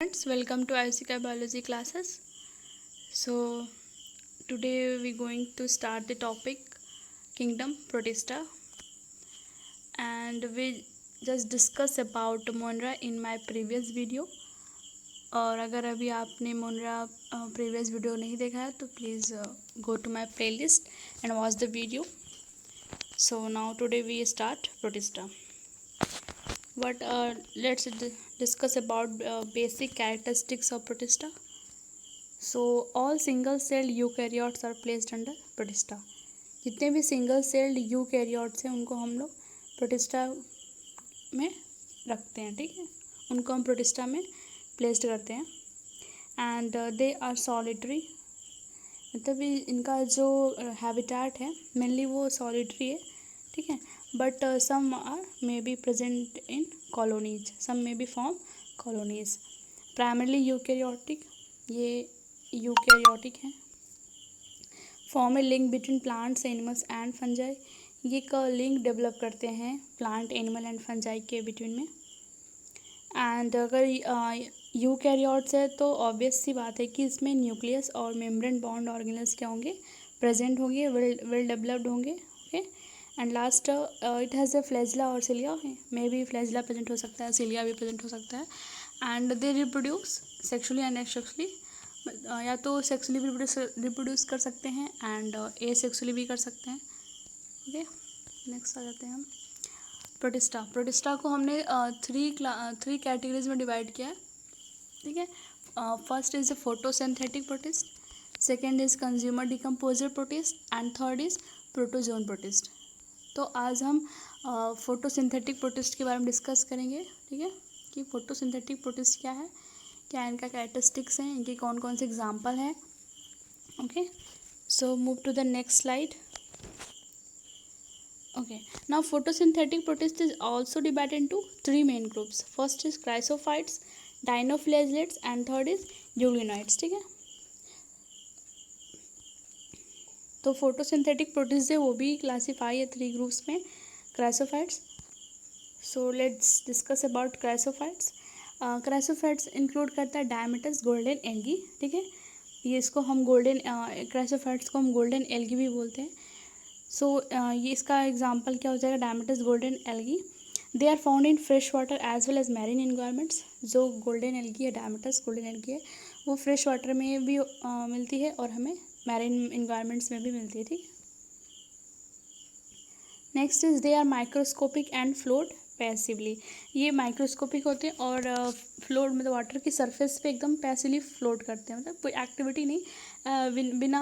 Friends, welcome to ICK biology classes. So today we going to start the topic kingdom Protista, and we just discuss about Monera in my previous video. और अगर अभी आपने मोनरा previous video नहीं देखा है तो please go to my playlist and watch the video. So now today we start protista. But let's discuss about basic characteristics of protista. So all single celled eukaryotes are placed under protista. जितने भी single celled eukaryotes हैं उनको हम लोग protista में रखते हैं. ठीक है, उनको हम प्रोटिस्टा में प्लेस्ड करते हैं. एंड दे आर सॉलिटरी, मतलब इनका जो हैबिटेट है मेनली वो सॉलिटरी है. ठीक है, but some may be present in colonies, some may be form colonies. Primarily eukaryotic, ये eukaryotic हैं. Form a link between plants, animals and fungi. ये एक लिंक डेवलप करते हैं प्लांट, एनिमल एंड फंजाई के बिटवीन में. एंड अगर eukaryotes है तो ऑब्वियस सी बात है कि इसमें न्यूक्लियस और मेम्ब्रेन बॉन्ड ऑर्गेनल्स क्या होंगे, प्रेजेंट होंगे, वेल डेवलप्ड होंगे. Okay, and last it has a flagella or cilia. May be flagella present हो सकता है, सिलिया भी प्रेजेंट हो सकता है. And they reproduce sexually and asexually, या तो सेक्सुअली भी रिप्रोड्यूस कर सकते हैं एंड ए सेक्सुअली भी कर सकते हैं. ओके, नेक्स्ट आ जाते हैं हम प्रोटिस्टा. प्रोटिस्टा को हमने थ्री कैटेगरीज में डिवाइड किया है. ठीक है, first is a photosynthetic protist, second is consumer decomposer protist and third is protozoan protist. तो आज हम फोटोसिंथेटिक प्रोटिस्ट के बारे में डिस्कस करेंगे. ठीक है, कि फोटोसिंथेटिक प्रोटिस्ट क्या है, क्या इनका कैरेक्टरिस्टिक्स हैं, इनके कौन कौन से एग्जाम्पल हैं. Okay, so move to the next slide. Okay, now photosynthetic protist is also divided into three main groups. First is chrysophytes, dinoflagellates and third is euglenoids. ठीक है, तो फोटोसिंथेटिक प्रोटिस्ट है वो भी क्लासीफाई है थ्री ग्रुप्स में. Chrysophytes, so let's discuss about chrysophytes. Chrysophytes include करता है डायमेटस गोल्डन एल्गी. ठीक है, ये इसको हम गोल्डन क्राइसोफाइट्स को हम गोल्डन एल्गी भी बोलते हैं. सो ये इसका एग्जांपल क्या हो जाएगा, diatoms golden algae. They are found in fresh water as well as marine environments. जो गोल्डन एल्गी है, डायमेटस गोल्डन एल्गी है, वो फ्रेश वाटर में भी मिलती है और हमें मैरीन इन्वायरमेंट्स में भी मिलती है. ठीक है, next is they are microscopic and float passively. ये माइक्रोस्कोपिक होते हैं और फ्लोट मतलब वाटर की सरफेस पे एकदम पैसिवली फ्लोट करते हैं, मतलब कोई एक्टिविटी नहीं, बिना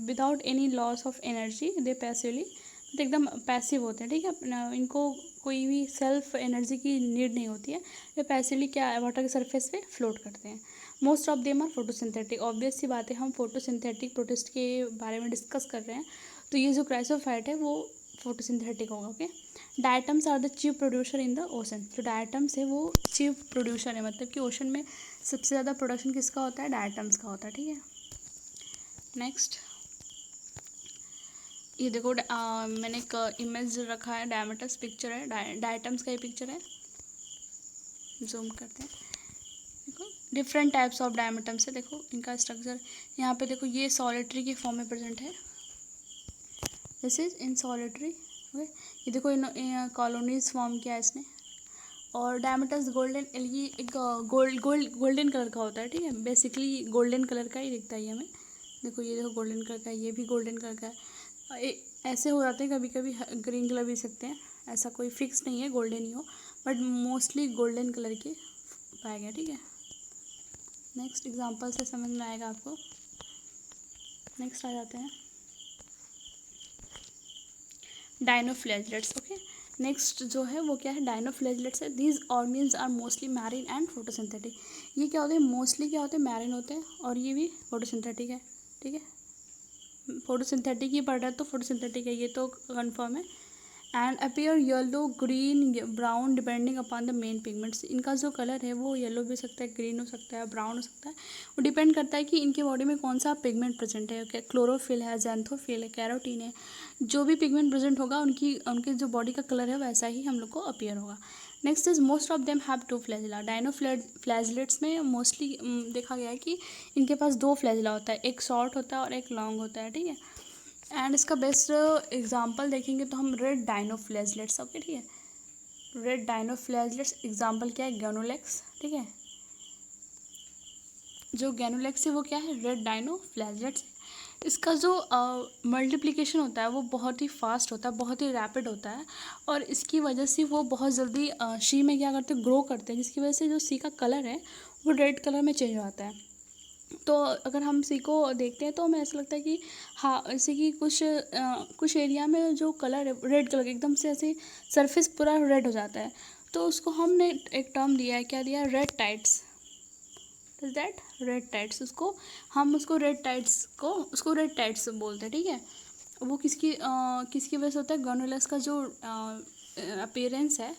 without any loss of energy they passively, मतलब एकदम पैसिव होते हैं. ठीक है, इनको कोई भी सेल्फ एनर्जी की नीड नहीं होती है, ये पैसिवली क्या वाटर की सरफेस पे फ्लोट करते हैं. Most of them are photosynthetic. Obvious सी बात है, हम फोटोसिंथेटिक प्रोटिस्ट के बारे में डिस्कस कर रहे हैं, तो ये जो क्राइसोफाइट है वो फोटोसिंथेटिक होगा. Okay, diatoms are the chief producer in the ocean. जो डायटम्स है वो चीफ प्रोड्यूसर है, मतलब कि ओशन में सबसे ज़्यादा प्रोडक्शन किसका होता है, डायटम्स का होता है. ठीक है, नेक्स्ट ये देखो मैंने एक इमेज रखा है, डायमेटस पिक्चर है, डायटम्स का ये पिक्चर है. जूम करते हैं, देखो डिफरेंट टाइप्स ऑफ डायमेटम्स है. देखो इनका स्ट्रक्चर यहाँ पे देखो, ये सॉलिटरी के फॉर्म में प्रेजेंट है, this is in solitary. Okay, ये देखो इन कॉलोनीज फॉर्म किया है इसने. और डायमेटस गोल्डन एल्गी एक गोल्डन कलर का होता है. ठीक है, बेसिकली गोल्डन कलर का ही दिखता है ये हमें. देखो ये देखो गोल्डन कलर का है, ये भी गोल्डन कलर का है. ऐसे हो जाते हैं कभी कभी ग्रीन कलर भी सकते हैं, ऐसा कोई फिक्स नहीं है गोल्डन ही हो, बट मोस्टली गोल्डन कलर के पाए गए. ठीक है, नेक्स्ट एग्जांपल से समझ में आएगा आपको. नेक्स्ट आ जाते हैं डायनोफ्लैजलेट्स. ओके, नेक्स्ट जो है वो क्या है, डायनोफ्लैजलेट्स है. These organs are mostly marine and photosynthetic. ये क्या होते हैं, मोस्टली क्या होते हैं, मैरिन होते हैं और ये भी फोटोसिंथेटिक है. ठीक है, फोटोसिंथेटिक ही पढ़ रहा है तो फोटोसिंथेटिक है, ये तो कंफर्म है. And appear yellow, green, brown depending upon the main pigments. इनका जो कलर है वो येलो भी हो सकता है, ग्रीन हो सकता है, ब्राउन हो सकता है. वो डिपेंड करता है कि इनके बॉडी में कौन सा पिगमेंट प्रेजेंट है. क्या क्लोरोफिल है, जैंथोफिल है, कैरोटीन है, जो भी पिगमेंट प्रेजेंट होगा उनके जो बॉडी का कलर है वैसा ही हम लोग को अपीयर होगा. Next is most of them have 2 flagella. Dinoflagellates में मोस्टली देखा गया है कि इनके पास 2 फ्लैजिला होता है, एक शॉर्ट होता है और एक लॉन्ग होता है, ठीक है। एंड इसका बेस्ट एग्जांपल देखेंगे तो हम रेड डायनो फ्लैजिलेट्स, ओके, ठीक है। रेड डायनो फ्लैजिलेट्स एग्जांपल क्या है, गैनोलेक्स, ठीक है। जो गैनोलेक्स है वो क्या है, रेड डायनो फ्लैजिलेट्स। इसका जो मल्टीप्लिकेशन होता है वो बहुत ही फास्ट होता है, बहुत ही रैपिड होता है, और इसकी वजह से वो बहुत जल्दी सी में क्या करते हैं, ग्रो करते हैं, जिसकी वजह से जो सी का कलर है वो रेड कलर में चेंज हो जाता है। तो अगर हम सी को देखते हैं तो हमें ऐसा लगता है कि हाँ, जैसे कि कुछ एरिया में जो कलर है रेड कलर एकदम से ऐसे सरफेस पूरा रेड हो जाता है, तो उसको हमने एक टर्म दिया है, क्या दिया, red tides. Is that red tides, उसको रेड टाइड्स बोलते हैं, ठीक है। वो किसकी वजह से होता है, गैनोलेक्स का जो अपीयरेंस है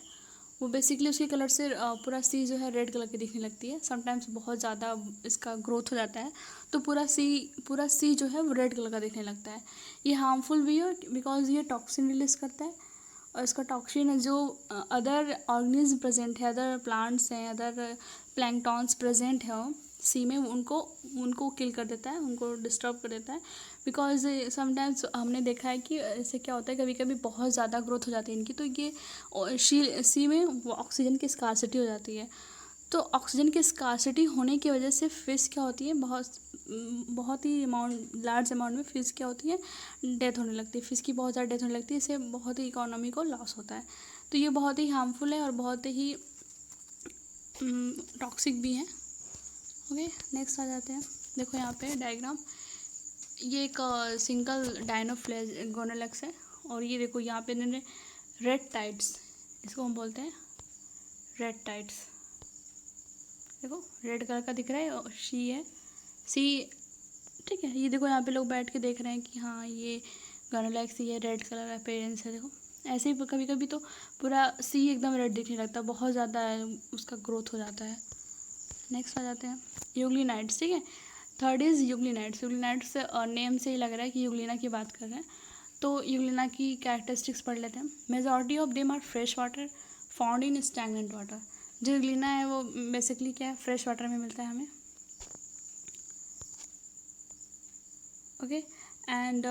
वो बेसिकली उसके कलर से पूरा सी जो है रेड कलर की दिखने लगती है। समटाइम्स बहुत ज़्यादा इसका ग्रोथ हो जाता है तो पूरा सी जो है वो रेड कलर का दिखने लगता है। ये हार्मफुल भी है बिकॉज ये टॉक्सिन रिलीज करता है, और इसका टॉक्सिन जो अदर ऑर्गेनिज्म प्रेजेंट है, अदर प्लांट्स हैं, अदर प्लैंक्टॉन्स प्रेजेंट है सी में, उनको किल कर देता है, उनको डिस्टर्ब कर देता है। बिकॉज समटाइम्स हमने देखा है कि इससे क्या होता है, कभी कभी बहुत ज़्यादा ग्रोथ हो जाती है इनकी, तो ये सी में वो ऑक्सीजन की स्कार्सिटी हो जाती है। तो ऑक्सीजन की स्कार्सिटी होने की वजह से फिश क्या होती है, बहुत ही लार्ज अमाउंट में फिश क्या होती है, डेथ होने लगती है, फिश की बहुत ज़्यादा डेथ होने लगती है, इससे बहुत ही इकोनॉमी को लॉस होता है। तो ये बहुत ही हार्मफुल है और बहुत ही टॉक्सिक भी है। ओके, नेक्स्ट आ जाते हैं। देखो यहाँ पे डायग्राम, ये एक सिंगल गैनोलेक्स है, और ये देखो यहाँ पे इन्होंने रेड टाइड्स, इसको हम बोलते हैं रेड टाइड्स। देखो रेड कलर का दिख रहा है और सी, ठीक है। ये देखो यहाँ पे लोग बैठ के देख रहे हैं कि हाँ ये गैनोलेक्स, ये रेड कलर अपीयरेंस है। देखो ऐसे ही कभी कभी तो पूरा सी एकदम रेड दिखने लगता है, बहुत ज़्यादा उसका ग्रोथ हो जाता है। नेक्स्ट आ जाते हैं यूग्लिनाइड्स, ठीक है। Third is euglenoids. Euglenoids name से ही लग रहा है कि यूग्लिना की बात कर रहे हैं। तो यूग्लिना की कैरेक्टरिस्टिक्स पढ़ लेते हैं। Majority of them are fresh water found in stagnant water. जो यूग्लिना है वो बेसिकली क्या है, फ्रेश वाटर में मिलता है हमें, okay. And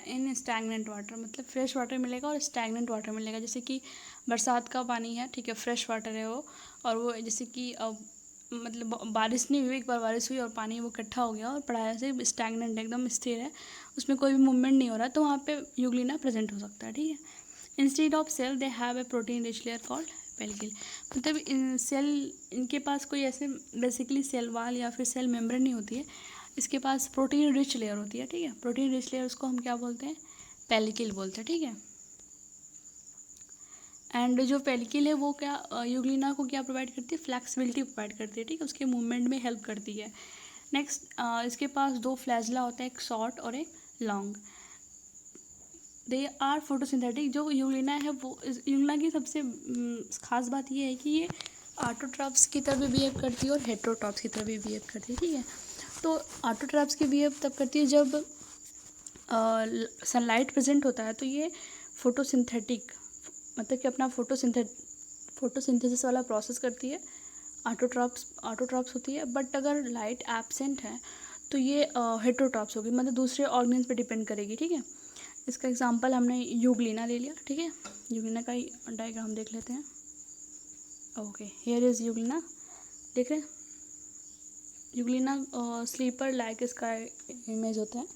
in stagnant water, मतलब फ्रेश वाटर मिलेगा और स्टैगनेंट वाटर मिलेगा। जैसे कि बरसात का पानी है, ठीक है, फ्रेश वाटर है वो, और वो जैसे कि मतलब बारिश नहीं हुई, एक बार बारिश हुई और पानी वो इकट्ठा हो गया और पड़ा से स्टैगनेंट एकदम स्थिर है, उसमें कोई भी मूवमेंट नहीं हो रहा, तो वहाँ पे यूग्लिना प्रेजेंट हो सकता है, ठीक है। Instead of cell they have a protein rich layer called pellicle. मतलब सेल, इनके पास कोई ऐसे बेसिकली सेल वाल या फिर सेल मेम्ब्रेन नहीं होती है, इसके पास प्रोटीन रिच लेयर होती है, ठीक है। प्रोटीन रिच लेयर उसको हम क्या बोलते हैं, पेल्किल बोलते हैं, ठीक है। एंड जो पेल्किल है वो क्या यूग्लिना को क्या प्रोवाइड करती है, फ्लेक्सिबिलिटी प्रोवाइड करती है, ठीक है, उसके मूवमेंट में हेल्प करती है। नेक्स्ट इसके पास 2 फ्लैजिला होता है, एक शॉर्ट और एक लॉन्ग। They are photosynthetic. जो यूग्लिना है वो, यूग्लिना की सबसे खास बात ये है कि ये ऑटोट्रॉप्स की तरह भी बिहेव करती है और हेटेरोट्रॉप्स की तरह भी बिहेव करती है, ठीक है। तो ऑटोट्रॉप्स की बिहेव तब करती है जब सनलाइट प्रेजेंट होता है, तो ये फोटोसिंथेटिक, मतलब कि अपना फोटोसिंथेसिस वाला प्रोसेस करती है, ऑटोट्रॉप्स होती है। बट अगर लाइट एब्सेंट है तो ये हेटेरोट्रॉप्स होगी, मतलब दूसरे ऑर्गेन्स पे डिपेंड करेगी, ठीक है। इसका एग्जांपल हमने यूग्लिना ले लिया, ठीक है। यूग्लिना का ही डायग्राम देख लेते हैं। ओके, हियर इज यूग्लिना, देख रहे हैं यूग्लिना स्लीपर लाइक इसका इमेज होता है,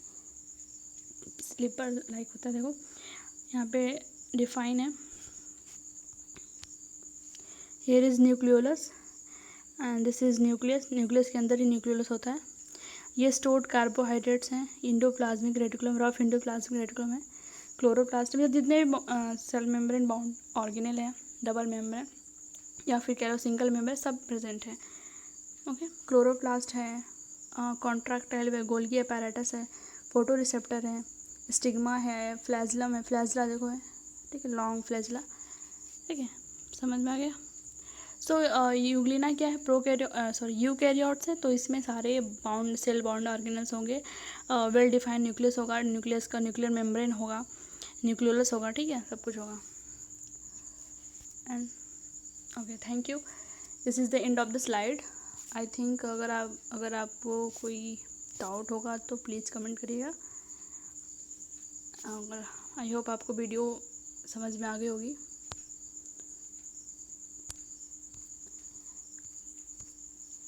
स्लीपर लाइक होता है। देखो यहाँ पे डिफाइन है, here is nucleolus and this is nucleus. Nucleus के अंदर ही न्यूक्लियोलस होता है। ये स्टोर्ड कार्बोहाइड्रेट्स हैं, endoplasmic reticulum, rough endoplasmic reticulum है, क्लोरोप्लास्ट में जितने सेल मेम्ब्रेन बाउंड ऑर्गेनेल हैं, डबल मेम्ब्रेन या फिर कह लो सिंगल मेम्ब्रेन, सब प्रेजेंट है, ओके। क्लोरोप्लास्ट है, कॉन्ट्रैक्टाइल गोल्गी अपैरेटस है, फोटो रिसेप्टर है, स्टिग्मा है, फ्लैजिलम है, फ्लैजिला देखो है, ठीक है, लॉन्ग फ्लैजिला, ठीक है, समझ में आ गया। सो यूग्लिना क्या है, यूकैरियोट्स है, तो इसमें सारे सेल बाउंड ऑर्गेनल्स होंगे, वेल डिफाइंड न्यूक्लियस होगा, न्यूक्लियस का न्यूक्लियर मेम्ब्रेन होगा, न्यूक्लियोलस होगा, ठीक है, सब कुछ होगा। And okay, thank you. This is the end of the slide. I think अगर आपको कोई डाउट होगा तो प्लीज़ कमेंट करिएगा। और आई होप आपको वीडियो समझ में आ गई होगी।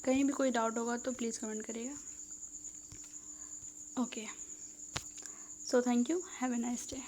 कहीं भी कोई डाउट होगा तो प्लीज़ कमेंट करिएगा। Okay, so thank you, have a nice day.